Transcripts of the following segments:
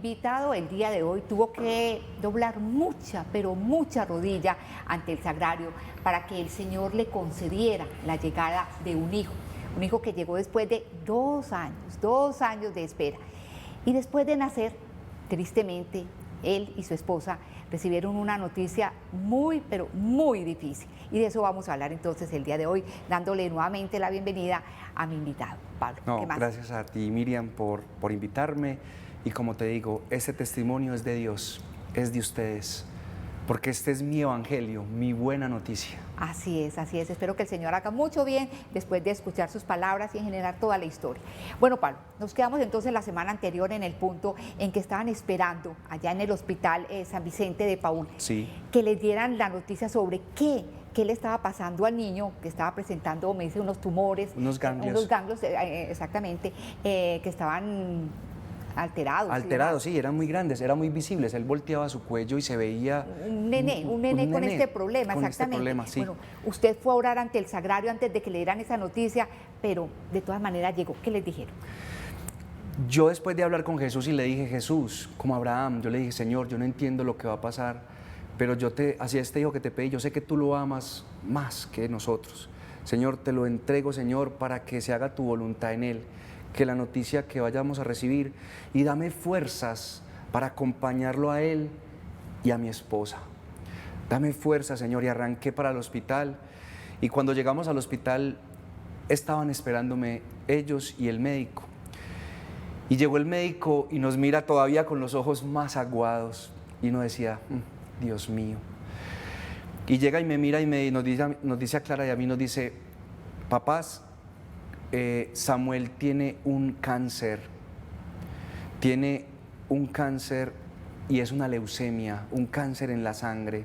invitado el día de hoy tuvo que doblar mucha, pero mucha rodilla ante el sagrario para que el Señor le concediera la llegada de un hijo que llegó después de 2 años de espera. Y después de nacer, tristemente, él y su esposa recibieron una noticia muy, pero muy difícil. Y de eso vamos a hablar entonces el día de hoy, dándole nuevamente la bienvenida a mi invitado, Pablo. No, ¿Qué más? gracias a ti, Miriam, por invitarme. Y como te digo, ese testimonio es de Dios, es de ustedes, porque este es mi evangelio, mi buena noticia. Así es, así es. Espero que el Señor haga mucho bien después de escuchar sus palabras y en general toda la historia. Bueno, Pablo, nos quedamos entonces la semana anterior en el punto en que estaban esperando allá en el hospital San Vicente de Paúl, Sí. que les dieran la noticia sobre qué le estaba pasando al niño, que estaba presentando, me dice, unos tumores. Unos ganglios. Unos ganglios, exactamente, que estaban alterados. Alterados, sí, eran muy grandes, eran muy visibles. Él volteaba su cuello y se veía Un nene con este problema, con exactamente. este problema, sí. Bueno, usted fue a orar ante el sagrario antes de que le dieran esa noticia, pero de todas maneras llegó. ¿Qué les dijeron? Yo después de hablar con Jesús y le dije, Jesús, como Abraham, yo le dije, Señor, yo no entiendo lo que va a pasar, pero hacia este hijo que te pedí, yo sé que tú lo amas más que nosotros. Señor, te lo entrego, Señor, para que se haga tu voluntad en él, que la noticia que vayamos a recibir, y dame fuerzas para acompañarlo a él y a mi esposa. Dame fuerza, Señor, y arranqué para el hospital. Y cuando llegamos al hospital, estaban esperándome ellos y el médico. Y llegó el médico y nos mira todavía con los ojos más aguados y nos decía, Dios mío. Y llega y me mira y nos dice a Clara y a mí, nos dice, papás, Samuel tiene un cáncer y es una leucemia, un cáncer en la sangre.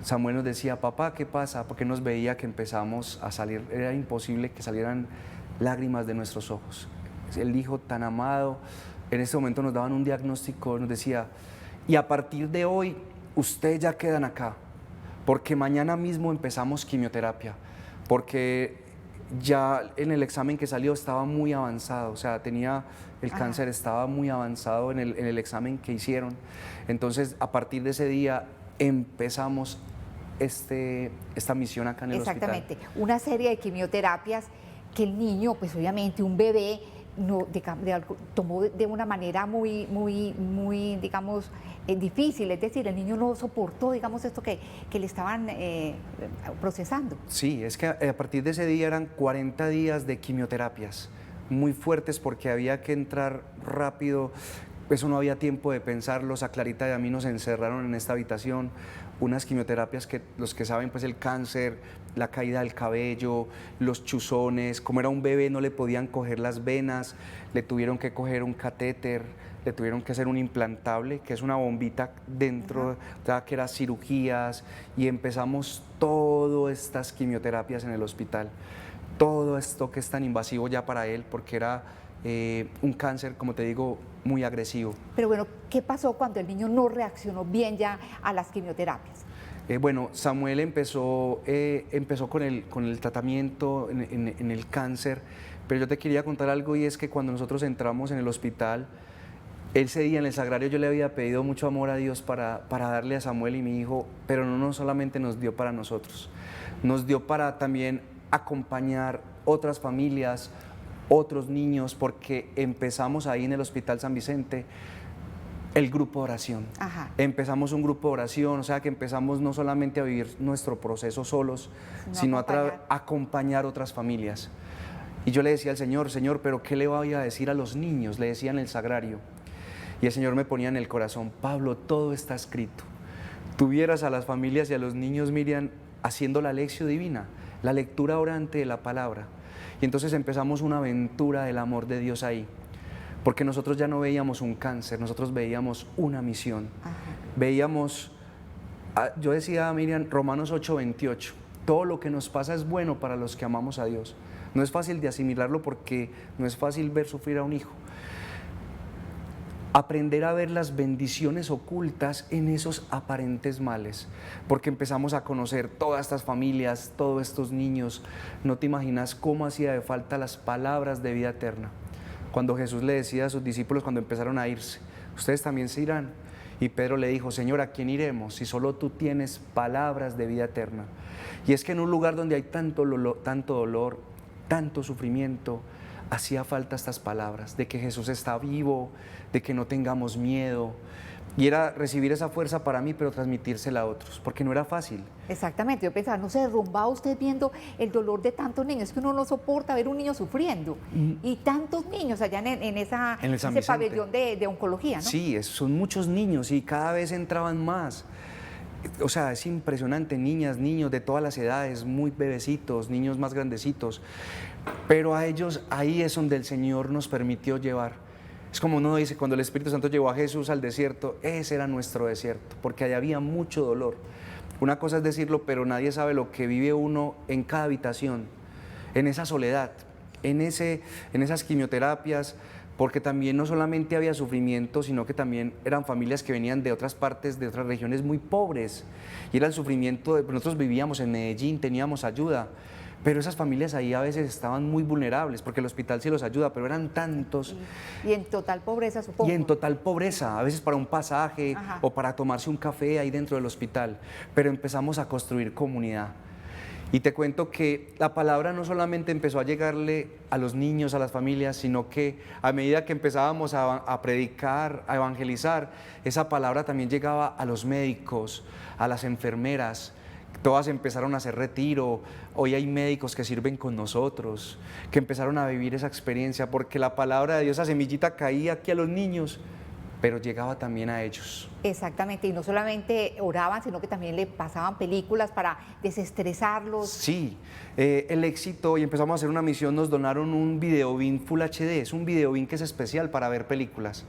Samuel nos decía, papá, ¿qué pasa? Porque nos veía que empezamos a salir, era imposible que salieran lágrimas de nuestros ojos. El hijo tan amado, en ese momento nos daban un diagnóstico, nos decía, y a partir de hoy, ustedes ya quedan acá, porque mañana mismo empezamos quimioterapia, porque ya en el examen que salió estaba muy avanzado, o sea, el cáncer estaba muy avanzado en el examen que hicieron. Entonces, a partir de ese día empezamos esta misión acá en el hospital. Exactamente, una serie de quimioterapias que el niño, pues obviamente un bebé, tomó de una manera muy, digamos, difícil, es decir, el niño no soportó, digamos, esto que le estaban procesando. Sí, es que a partir de ese día eran 40 días de quimioterapias, muy fuertes porque había que entrar rápido, eso no había tiempo de pensarlos. A Clarita y a mí nos encerraron en esta habitación, unas quimioterapias que los que saben, pues el cáncer, la caída del cabello, los chuzones, como era un bebé no le podían coger las venas, le tuvieron que coger un catéter, le tuvieron que hacer un implantable, que es una bombita dentro, que era cirugías, y empezamos todas estas quimioterapias en el hospital. Todo esto que es tan invasivo ya para él, porque era un cáncer, como te digo, muy agresivo. Pero bueno, ¿qué pasó cuando el niño no reaccionó bien ya a las quimioterapias? Bueno, Samuel empezó con el tratamiento en el cáncer, pero yo te quería contar algo, y es que cuando nosotros entramos en el hospital, ese día en el sagrario yo le había pedido mucho amor a Dios para darle a Samuel y mi hijo, pero no solamente nos dio para nosotros, nos dio para también acompañar otras familias, otros niños, porque empezamos ahí en el Hospital San Vicente el grupo de oración. Empezamos un grupo de oración, o sea que empezamos no solamente a vivir nuestro proceso solos, sino a acompañar otras familias. Y yo le decía al Señor, Señor, pero ¿qué le voy a decir a los niños? Le decía en el sagrario. Y el Señor me ponía en el corazón, Pablo, todo está escrito. Tuvieras a las familias y a los niños, Miriam, haciendo la lección divina, la lectura orante de la palabra. Y entonces empezamos una aventura del amor de Dios ahí, porque nosotros ya no veíamos un cáncer, nosotros veíamos una misión. Veíamos, yo decía a Miriam, Romanos 8:28, todo lo que nos pasa es bueno para los que amamos a Dios. No es fácil de asimilarlo porque no es fácil ver sufrir a un hijo. Aprender a ver las bendiciones ocultas en esos aparentes males, porque empezamos a conocer todas estas familias, todos estos niños. No te imaginas cómo hacía de falta las palabras de vida eterna. cuando Jesús le decía a sus discípulos cuando empezaron a irse, ustedes también se irán. Y Pedro le dijo, Señor, ¿a quién iremos si solo tú tienes palabras de vida eterna? Y es que en un lugar donde hay tanto dolor, tanto sufrimiento, hacía falta estas palabras, de que Jesús está vivo, de que no tengamos miedo. Y era recibir esa fuerza para mí, pero transmitírsela a otros, porque no era fácil. Exactamente, yo pensaba, no se derrumbaba usted viendo el dolor de tantos niños, es que uno no soporta ver un niño sufriendo. Y tantos niños allá en ese pabellón de oncología, ¿no? Sí, son muchos niños y cada vez entraban más. O sea, es impresionante, niñas, niños de todas las edades, muy bebecitos, niños más grandecitos. Pero a ellos, ahí es donde el Señor nos permitió llevar. Es como uno dice, cuando el Espíritu Santo llevó a Jesús al desierto, ese era nuestro desierto, porque allá había mucho dolor. Una cosa es decirlo, pero nadie sabe lo que vive uno en cada habitación, en esa soledad, en esas quimioterapias, porque también no solamente había sufrimiento, sino que también eran familias que venían de otras partes, de otras regiones muy pobres, y era el sufrimiento, nosotros vivíamos en Medellín, teníamos ayuda, pero esas familias ahí a veces estaban muy vulnerables, porque el hospital sí los ayuda, pero eran tantos. Y en total pobreza, supongo. Y en total pobreza, a veces para un pasaje o para tomarse un café ahí dentro del hospital, pero empezamos a construir comunidad. Y te cuento que la palabra no solamente empezó a llegarle a los niños, a las familias, sino que a medida que empezábamos a predicar, a evangelizar, esa palabra también llegaba a los médicos, a las enfermeras. Todas empezaron a hacer retiro, hoy hay médicos que sirven con nosotros, que empezaron a vivir esa experiencia, porque la palabra de Dios, esa semillita caía aquí a los niños, pero llegaba también a ellos. Exactamente, y no solamente oraban, sino que también le pasaban películas para desestresarlos. Sí, el éxito, y empezamos a hacer una misión, nos donaron un videobin Full HD, es un videobin que es especial para ver películas,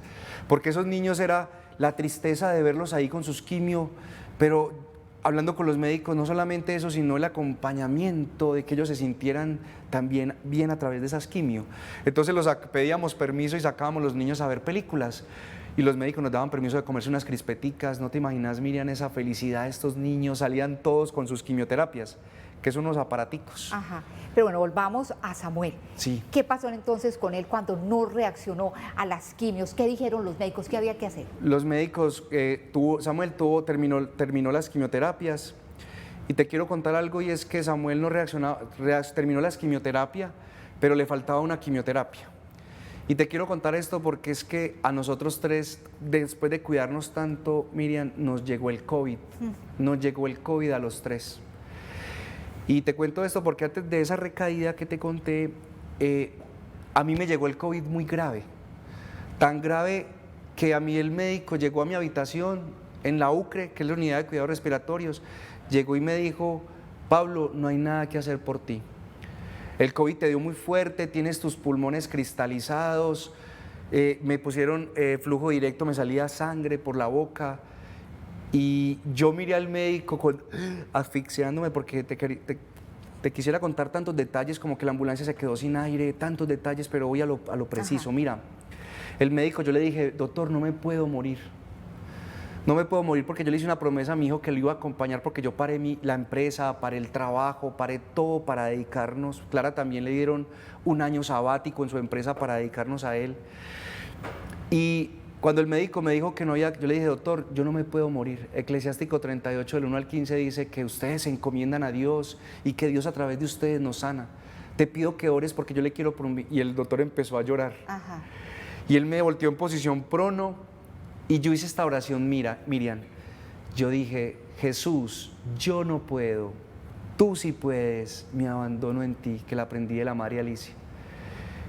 porque esos niños era la tristeza de verlos ahí con sus quimio, pero hablando con los médicos, no solamente eso, sino el acompañamiento de que ellos se sintieran también bien a través de esas quimio. Entonces pedíamos permiso y sacábamos los niños a ver películas. Y los médicos nos daban permiso de comerse unas crispeticas. No te imaginas, Miriam, esa felicidad de estos niños. Salían todos con sus quimioterapias, que son unos aparaticos. Ajá. Pero bueno, volvamos a Samuel. Sí. ¿Qué pasó entonces con él cuando no reaccionó a las quimios? ¿Qué dijeron los médicos? ¿Qué había que hacer? Los médicos, Samuel terminó las quimioterapias. Y te quiero contar algo, y es que Samuel no terminó las quimioterapias, pero le faltaba una quimioterapia. Y te quiero contar esto porque es que a nosotros tres, después de cuidarnos tanto, Miriam, nos llegó el COVID. Nos llegó el COVID a los tres. Y te cuento esto porque antes de esa recaída que te conté, a mí me llegó el COVID muy grave. Tan grave que a mí el médico llegó a mi habitación en la UCRE, que es la unidad de cuidados respiratorios, llegó y me dijo, Pablo, no hay nada que hacer por ti. El COVID te dio muy fuerte, tienes tus pulmones cristalizados, me pusieron flujo directo, me salía sangre por la boca. Y yo miré al médico asfixiándome porque te quisiera contar tantos detalles, como que la ambulancia se quedó sin aire, tantos detalles, pero voy a lo preciso. Mira, el médico, yo le dije, doctor, no me puedo morir. No me puedo morir porque yo le hice una promesa a mi hijo que lo iba a acompañar, porque yo paré la empresa, paré el trabajo, paré todo para dedicarnos. Clara también le dieron un año sabático en su empresa para dedicarnos a él. Y cuando el médico me dijo que no había, yo le dije, doctor, yo no me puedo morir. Eclesiástico 38, del 1 al 15 dice que ustedes se encomiendan a Dios y que Dios a través de ustedes nos sana. Te pido que ores porque yo le quiero por un... Y el doctor empezó a llorar. Ajá. Y él me volteó en posición prono y yo hice esta oración, Miriam. Yo dije, Jesús, yo no puedo, tú sí puedes, me abandono en ti, que la aprendí de la María Alicia.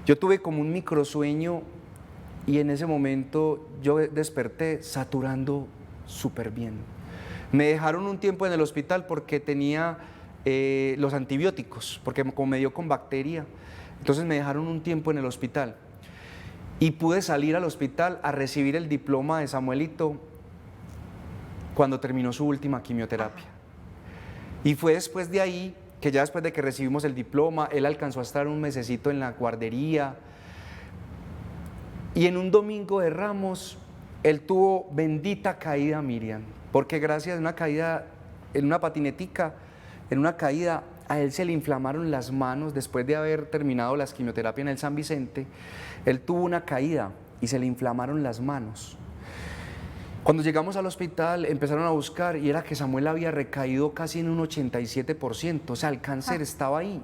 Yo tuve como un microsueño y en ese momento yo desperté saturando súper bien. Me dejaron un tiempo en el hospital porque tenía los antibióticos, porque como me dio con bacteria, entonces me dejaron un tiempo en el hospital. Y pude salir al hospital a recibir el diploma de Samuelito cuando terminó su última quimioterapia. Y fue después de ahí, que ya después de que recibimos el diploma, él alcanzó a estar un mesecito en la guardería. Y en un domingo de Ramos, él tuvo bendita caída, Miriam, porque gracias a una caída en una patinetica, en una caída, a él se le inflamaron las manos después de haber terminado las quimioterapias en el San Vicente. Él tuvo una caída y se le inflamaron las manos. Cuando llegamos al hospital empezaron a buscar y era que Samuel había recaído casi en un 87%, o sea, el cáncer estaba ahí.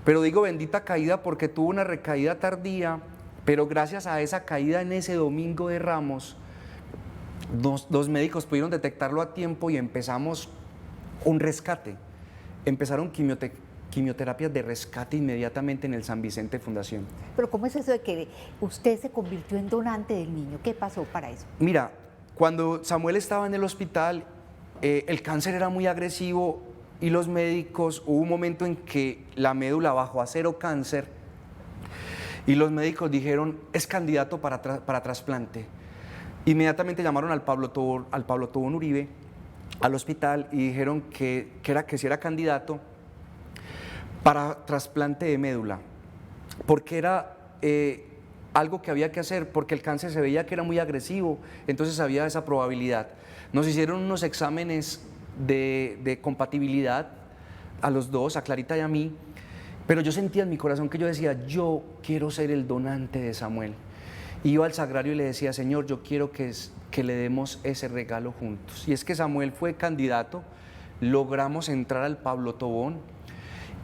Pero digo bendita caída porque tuvo una recaída tardía, pero gracias a esa caída en ese domingo de Ramos, dos médicos pudieron detectarlo a tiempo y empezamos un rescate. Empezaron quimioterapias de rescate inmediatamente en el San Vicente Fundación. Pero ¿cómo es eso de que usted se convirtió en donante del niño? ¿Qué pasó para eso? Mira, cuando Samuel estaba en el hospital, el cáncer era muy agresivo y los médicos, hubo un momento en que la médula bajó a 0 cáncer y los médicos dijeron, es candidato para trasplante. Inmediatamente llamaron al Pablo Tobón Uribe al hospital y dijeron que si era candidato para trasplante de médula, porque era algo que había que hacer, porque el cáncer se veía que era muy agresivo, entonces había esa probabilidad. Nos hicieron unos exámenes de compatibilidad a los dos, a Clarita y a mí, pero yo sentía en mi corazón que yo decía, yo quiero ser el donante de Samuel. Iba al sagrario y le decía, Señor, yo quiero que le demos ese regalo juntos. Y es que Samuel fue candidato, logramos entrar al Pablo Tobón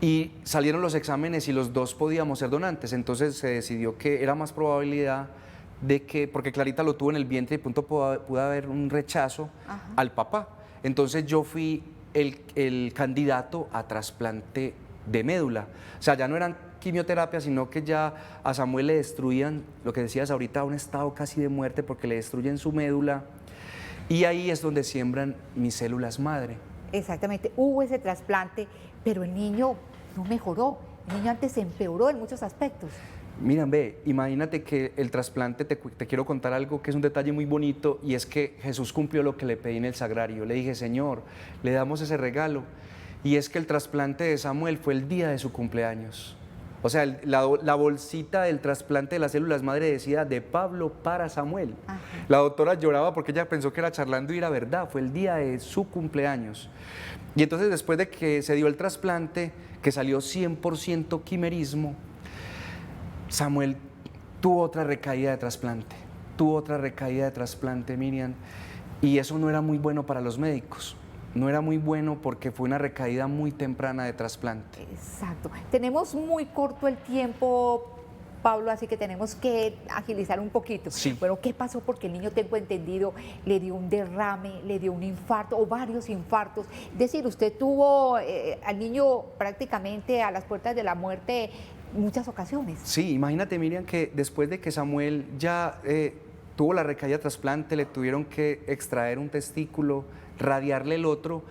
y salieron los exámenes y los dos podíamos ser donantes. Entonces se decidió que era más probabilidad de que, porque Clarita lo tuvo en el vientre y de pronto pudo haber un rechazo al papá. Entonces yo fui el candidato a trasplante de médula. O sea, ya no eran quimioterapia, sino que ya a Samuel le destruían, lo que decías ahorita, un estado casi de muerte porque le destruyen su médula y ahí es donde siembran mis células madre. Exactamente, hubo ese trasplante, pero el niño no mejoró, el niño antes se empeoró en muchos aspectos. Miren, ve, imagínate que el trasplante, te quiero contar algo que es un detalle muy bonito y es que Jesús cumplió lo que le pedí en el sagrario. Le dije, Señor, le damos ese regalo y es que el trasplante de Samuel fue el día de su cumpleaños. O sea, la bolsita del trasplante de las células madre decía de Pablo para Samuel. Ajá. La doctora lloraba porque ella pensó que era charlando y era verdad, fue el día de su cumpleaños. Y entonces después de que se dio el trasplante, que salió 100% quimerismo, Samuel tuvo otra recaída de trasplante, Miriam, y eso no era muy bueno para los médicos. No era muy bueno porque fue una recaída muy temprana de trasplante. Exacto. Tenemos muy corto el tiempo, Pablo, así que tenemos que agilizar un poquito. Sí. Bueno, ¿qué pasó? Porque el niño, tengo entendido, le dio un derrame, le dio un infarto o varios infartos. Es decir, usted tuvo al niño prácticamente a las puertas de la muerte muchas ocasiones. Sí, imagínate, Miriam, que después de que Samuel ya tuvo la recaída de trasplante, le tuvieron que extraer un testículo, radiarle el otro,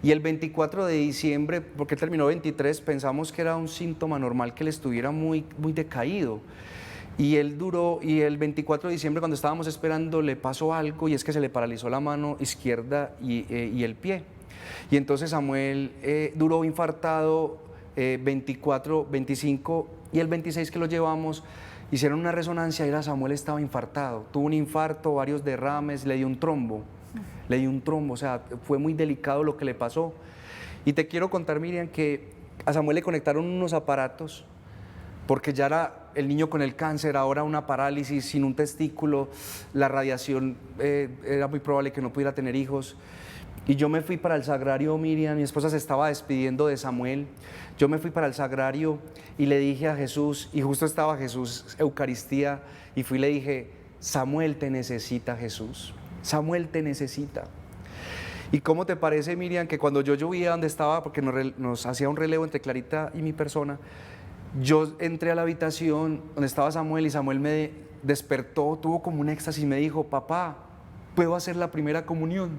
y el 24 de diciembre, porque él terminó 23, pensamos que era un síntoma normal que él estuviera muy decaído, y él duró, y el 24 de diciembre cuando estábamos esperando le pasó algo, y es que se le paralizó la mano izquierda y el pie, y entonces Samuel duró infartado 24, 25, y el 26 que lo llevamos, hicieron una resonancia y Samuel estaba infartado, tuvo un infarto, varios derrames, le dio un trombo, o sea, fue muy delicado lo que le pasó. Y te quiero contar, Miriam, que a Samuel le conectaron unos aparatos, porque ya era el niño con el cáncer, ahora una parálisis, sin un testículo, la radiación, era muy probable que no pudiera tener hijos. Y yo me fui para el sagrario, Miriam, mi esposa se estaba despidiendo de Samuel, yo me fui para el sagrario y le dije a Jesús, y justo estaba Jesús, Eucaristía, y fui y le dije, Samuel te necesita, Jesús. Samuel te necesita. ¿Y cómo te parece, Miriam, que cuando yo llovía donde estaba, porque nos hacía un relevo entre Clarita y mi persona, yo entré a la habitación donde estaba Samuel y Samuel me despertó, tuvo como un éxtasis y me dijo, papá, ¿puedo hacer la primera comunión?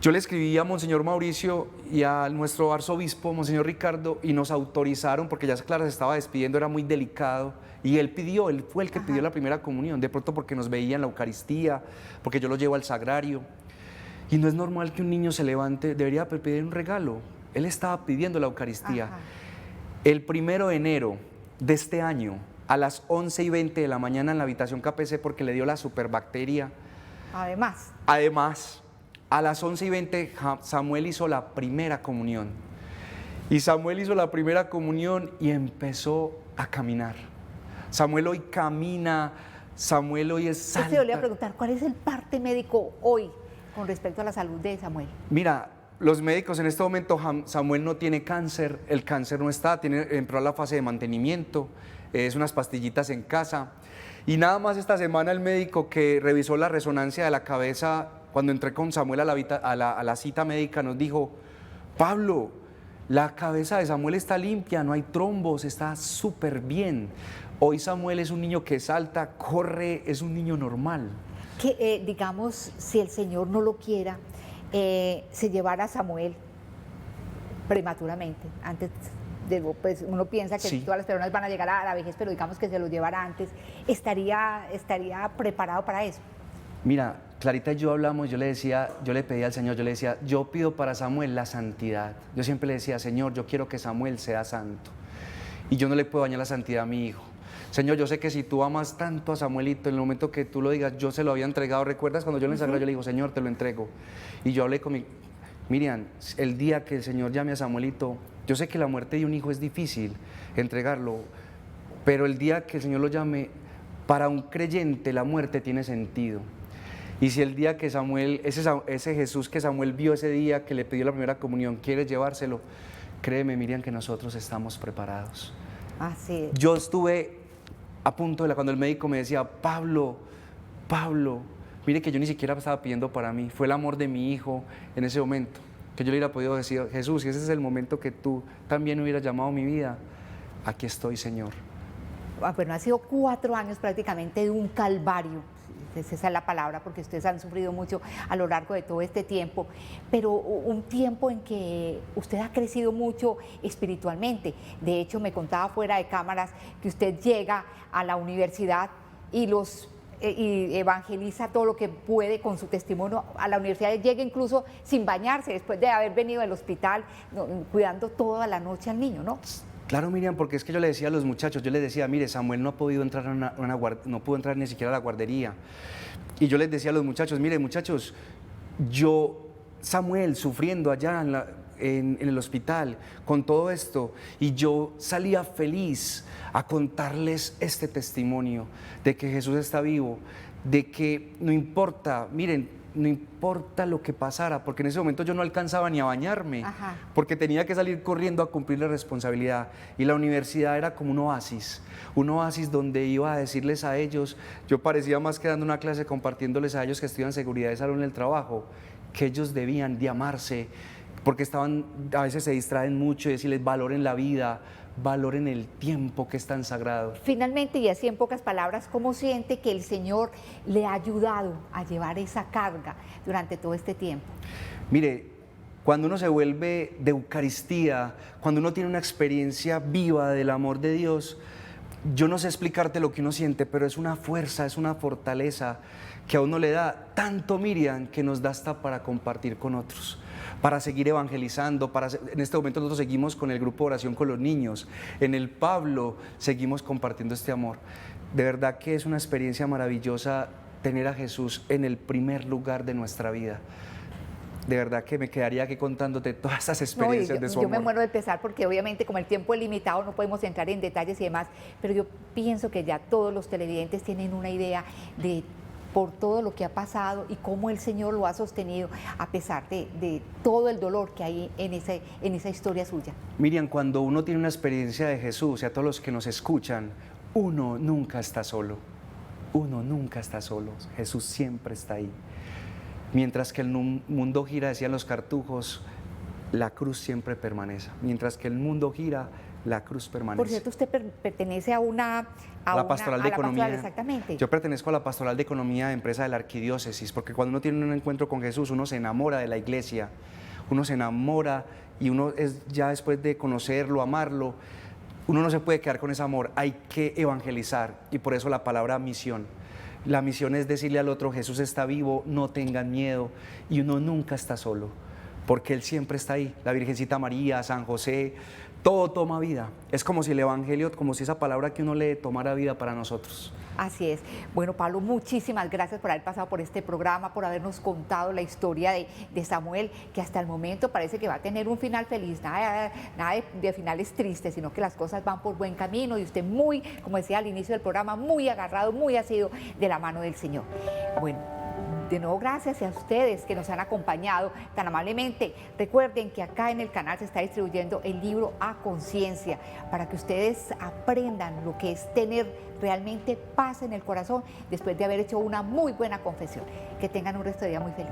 Yo le escribí a Monseñor Mauricio y a nuestro arzobispo, Monseñor Ricardo, y nos autorizaron, porque ya Clara se estaba despidiendo, era muy delicado, y él fue el que pidió la primera comunión, de pronto porque nos veía en la Eucaristía, porque yo lo llevo al sagrario, y no es normal que un niño se levante, debería pedir un regalo, él estaba pidiendo la Eucaristía. Ajá. El 1 de enero de este año, a las 11:20 de la mañana en la habitación KPC, porque le dio la superbacteria. Además, a las 11:20 Samuel hizo la primera comunión. Y Samuel hizo la primera comunión y empezó a caminar. Samuel hoy camina, Samuel hoy es Yo te salta. volví a preguntar, ¿cuál es el parte médico hoy con respecto a la salud de Samuel? Mira, los médicos en este momento, Samuel no tiene cáncer, el cáncer no está, entró a la fase de mantenimiento, es unas pastillitas en casa. Y nada más esta semana el médico que revisó la resonancia de la cabeza, cuando entré con Samuel a la cita médica, nos dijo, Pablo, la cabeza de Samuel está limpia, no hay trombos, está súper bien. Hoy Samuel es un niño que salta, corre, es un niño normal. Que digamos, si el Señor no lo quiera, se llevara a Samuel prematuramente, antes de, pues uno piensa que Sí. todas las personas van a llegar a la vejez, pero digamos que se lo llevara antes, ¿estaría preparado para eso? Mira, Clarita y yo hablamos, yo le pedí al Señor, yo le decía, yo pido para Samuel la santidad. Yo siempre le decía, Señor, yo quiero que Samuel sea santo. Y yo no le puedo dañar la santidad a mi hijo. Señor, yo sé que si tú amas tanto a Samuelito, en el momento que tú lo digas, yo se lo había entregado. ¿Recuerdas cuando yo le ensagré? Yo le digo, Señor, te lo entrego. Y yo hablé con Miriam, el día que el Señor llame a Samuelito, yo sé que la muerte de un hijo es difícil entregarlo, pero el día que el Señor lo llame, para un creyente la muerte tiene sentido. Y si el día que Samuel, ese Jesús que Samuel vio ese día, que le pidió la primera comunión, quiere llevárselo, créeme, Miriam, que nosotros estamos preparados. Así es. Yo estuve a punto de cuando el médico me decía, Pablo, mire que yo ni siquiera estaba pidiendo para mí, fue el amor de mi hijo en ese momento, que yo le hubiera podido decir, Jesús, si ese es el momento que tú también hubieras llamado mi vida, aquí estoy, Señor. Bueno, ha sido 4 años prácticamente de un calvario, esa es la palabra, porque ustedes han sufrido mucho a lo largo de todo este tiempo, pero un tiempo en que usted ha crecido mucho espiritualmente. De hecho, me contaba fuera de cámaras que usted llega a la universidad y y evangeliza todo lo que puede con su testimonio a la universidad, llega incluso sin bañarse, después de haber venido del hospital, cuidando toda la noche al niño, ¿no? Claro, Miriam, porque es que yo le decía a los muchachos, yo les decía, mire, Samuel no ha podido entrar no pudo entrar ni siquiera a la guardería. Y yo les decía a los muchachos, mire, muchachos, Samuel sufriendo allá en el hospital con todo esto, y yo salía feliz a contarles este testimonio de que Jesús está vivo, de que no importa, miren, no importa lo que pasara, porque en ese momento yo no alcanzaba ni a bañarme, Ajá. porque tenía que salir corriendo a cumplir la responsabilidad. Y la universidad era como un oasis donde iba a decirles a ellos, yo parecía más que dando una clase compartiéndoles a ellos que estudian seguridad de salud en el trabajo, que ellos debían de amarse, porque a veces se distraen mucho y decirles valoren la vida, valoren el tiempo que es tan sagrado. Finalmente, y así en pocas palabras, ¿cómo siente que el Señor le ha ayudado a llevar esa carga durante todo este tiempo? Mire, cuando uno se vuelve de Eucaristía, cuando uno tiene una experiencia viva del amor de Dios, yo no sé explicarte lo que uno siente, pero es una fuerza, es una fortaleza que a uno le da tanto, Miriam, que nos da hasta para compartir con otros, para seguir evangelizando. En este momento nosotros seguimos con el grupo de oración con los niños, en el Pablo seguimos compartiendo este amor. De verdad que es una experiencia maravillosa tener a Jesús en el primer lugar de nuestra vida. De verdad que me quedaría aquí contándote todas esas experiencias de su amor. Yo me muero de pesar porque obviamente como el tiempo es limitado no podemos entrar en detalles y demás, pero yo pienso que ya todos los televidentes tienen una idea de por todo lo que ha pasado y cómo el Señor lo ha sostenido a pesar de todo el dolor que hay en esa historia suya. Miriam, cuando uno tiene una experiencia de Jesús, y a todos los que nos escuchan, uno nunca está solo. Uno nunca está solo. Jesús siempre está ahí. Mientras que el mundo gira, decían los cartujos, la cruz siempre permanece. Mientras que el mundo gira, la cruz permanece. Por cierto, usted pertenece a la pastoral de economía. Exactamente. Yo pertenezco a la pastoral de economía de empresa de la arquidiócesis, porque cuando uno tiene un encuentro con Jesús, uno se enamora de la iglesia, uno se enamora y uno ya después de conocerlo, amarlo, uno no se puede quedar con ese amor, hay que evangelizar, y por eso la palabra misión. La misión es decirle al otro, Jesús está vivo, no tengan miedo, y uno nunca está solo, porque Él siempre está ahí. La Virgencita María, San José, todo toma vida. Es como si el Evangelio, como si esa palabra que uno lee tomara vida para nosotros. Así es. Bueno, Pablo, muchísimas gracias por haber pasado por este programa, por habernos contado la historia de Samuel, que hasta el momento parece que va a tener un final feliz, nada de finales tristes, sino que las cosas van por buen camino y usted muy, como decía al inicio del programa, muy agarrado, muy asido de la mano del Señor. Bueno, de nuevo, gracias a ustedes que nos han acompañado tan amablemente. Recuerden que acá en el canal se está distribuyendo el libro A Conciencia para que ustedes aprendan lo que es tener realmente paz en el corazón después de haber hecho una muy buena confesión. Que tengan un resto de día muy feliz.